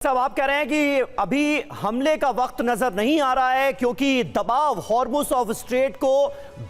साहब आप कह रहे हैं कि अभी हमले का वक्त नजर नहीं आ रहा है क्योंकि दबाव हॉर्मुज ऑफ स्ट्रेट को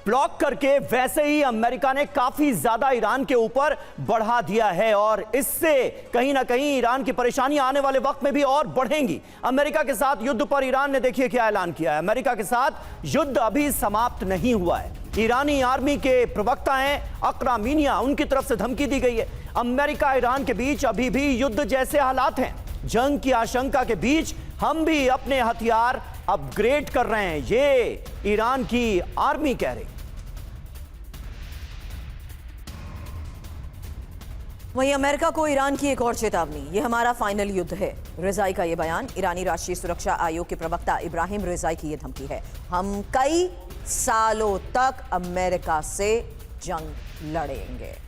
ब्लॉक करके वैसे ही अमेरिका ने काफी ज्यादा ईरान के ऊपर बढ़ा दिया है और इससे कहीं ना कहीं ईरान की परेशानियां आने वाले वक्त में भी और बढ़ेंगी। अमेरिका के साथ युद्ध पर ईरान ने देखिए क्या ऐलान किया है। अमेरिका के साथ युद्ध अभी समाप्त नहीं हुआ है। ईरानी आर्मी के प्रवक्ता हैं अकरा मीनिया, उनकी तरफ से धमकी दी गई है। अमेरिका ईरान के बीच अभी भी युद्ध जैसे हालात हैं। जंग की आशंका के बीच हम भी अपने हथियार अपग्रेड कर रहे हैं, ये ईरान की आर्मी कह रही। वहीं अमेरिका को ईरान की एक और चेतावनी, ये हमारा फाइनल युद्ध है। रिजाई का ये बयान, ईरानी राष्ट्रीय सुरक्षा आयोग के प्रवक्ता इब्राहिम रिजाई की ये धमकी है। हम कई सालों तक अमेरिका से जंग लड़ेंगे।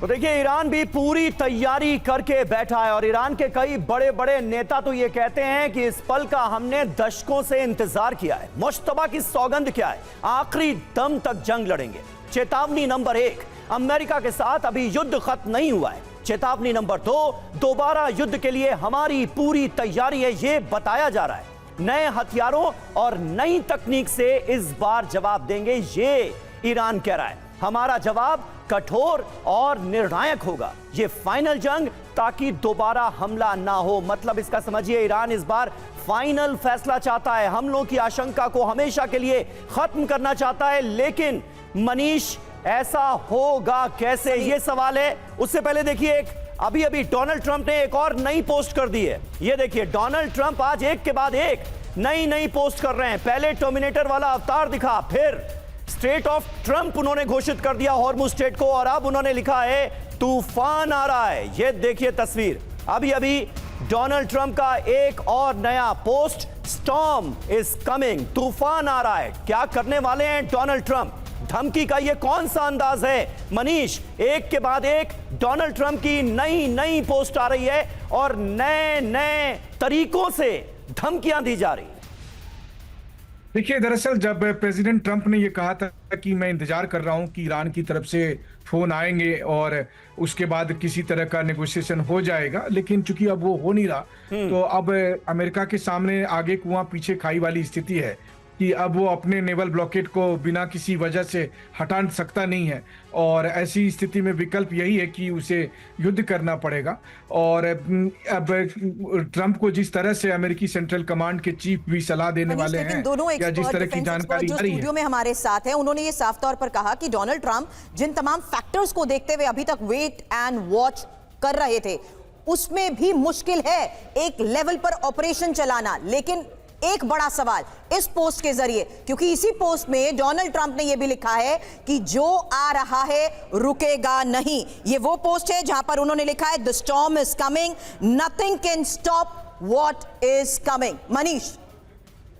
तो देखिए ईरान भी पूरी तैयारी करके बैठा है और ईरान के कई बड़े बड़े नेता तो ये कहते हैं कि इस पल का हमने दशकों से इंतजार किया है। मुश्तबा की सौगंध क्या है, आखिरी दम तक जंग लड़ेंगे। चेतावनी नंबर 1, अमेरिका के साथ अभी युद्ध खत्म नहीं हुआ है। चेतावनी नंबर 2, दोबारा युद्ध के लिए हमारी पूरी तैयारी है, ये बताया जा रहा है। नए हथियारों और नई तकनीक से इस बार जवाब देंगे, ये ईरान कह रहा है। हमारा जवाब कठोर और निर्णायक होगा, ये फाइनल जंग, ताकि दोबारा हमला ना हो। मतलब इसका समझिए ईरान इस बार फाइनल फैसला चाहता है, हमलों की आशंका को हमेशा के लिए खत्म करना चाहता है। लेकिन मनीष, ऐसा होगा कैसे, ये सवाल है। उससे पहले देखिए अभी डोनाल्ड ट्रंप ने एक और नई पोस्ट कर दी है। ये देखिए डोनाल्ड ट्रंप आज एक के बाद एक नई पोस्ट कर रहे हैं। पहले टर्मिनेटर वाला अवतार दिखा, फिर स्टेट ऑफ ट्रंप उन्होंने घोषित कर दिया हॉर्मुज स्टेट को, और अब उन्होंने लिखा है तूफान आ रहा है। ये देखिए तस्वीर, अभी डोनाल्ड ट्रंप का एक और नया पोस्ट, स्टॉर्म इज कमिंग, तूफान आ रहा है। क्या करने वाले हैं डोनाल्ड ट्रंप? धमकी का ये कौन सा अंदाज है मनीष? एक के बाद एक डोनाल्ड ट्रंप की नई पोस्ट आ रही है और नए तरीकों से धमकियां दी जा रही है। देखिए, दरअसल जब प्रेसिडेंट ट्रंप ने ये कहा था कि मैं इंतजार कर रहा हूं कि ईरान की तरफ से फोन आएंगे और उसके बाद किसी तरह का नेगोशिएशन हो जाएगा, लेकिन चूंकि अब वो हो नहीं रहा, तो अब अमेरिका के सामने आगे कुआं पीछे खाई वाली स्थिति है कि अब वो अपने नेवल ब्लॉकेट को बिना किसी वजह से हटा सकता नहीं है। और ऐसी स्थिति में विकल्प यही है कि उसे युद्ध करना पड़ेगा। और अब ट्रंप को जिस तरह से अमेरिकी सेंट्रल कमांड के चीफ भी सलाह देने वाले हैं, या जिस तरह की जानकारी जो स्टूडियो में हमारे साथ है, उन्होंने ये साफ तौर पर कहा कि डोनाल्ड ट्रंप जिन तमाम फैक्टर्स को देखते हुए अभी तक वेट एंड वॉच कर रहे थे, उसमें भी मुश्किल है एक लेवल पर ऑपरेशन चलाना। लेकिन एक बड़ा सवाल इस पोस्ट के जरिए, क्योंकि इसी पोस्ट में डोनाल्ड ट्रंप ने यह भी लिखा है कि जो आ रहा है रुकेगा नहीं। यह वो पोस्ट है जहां पर उन्होंने लिखा है the storm is coming, nothing can stop what is coming. Manish,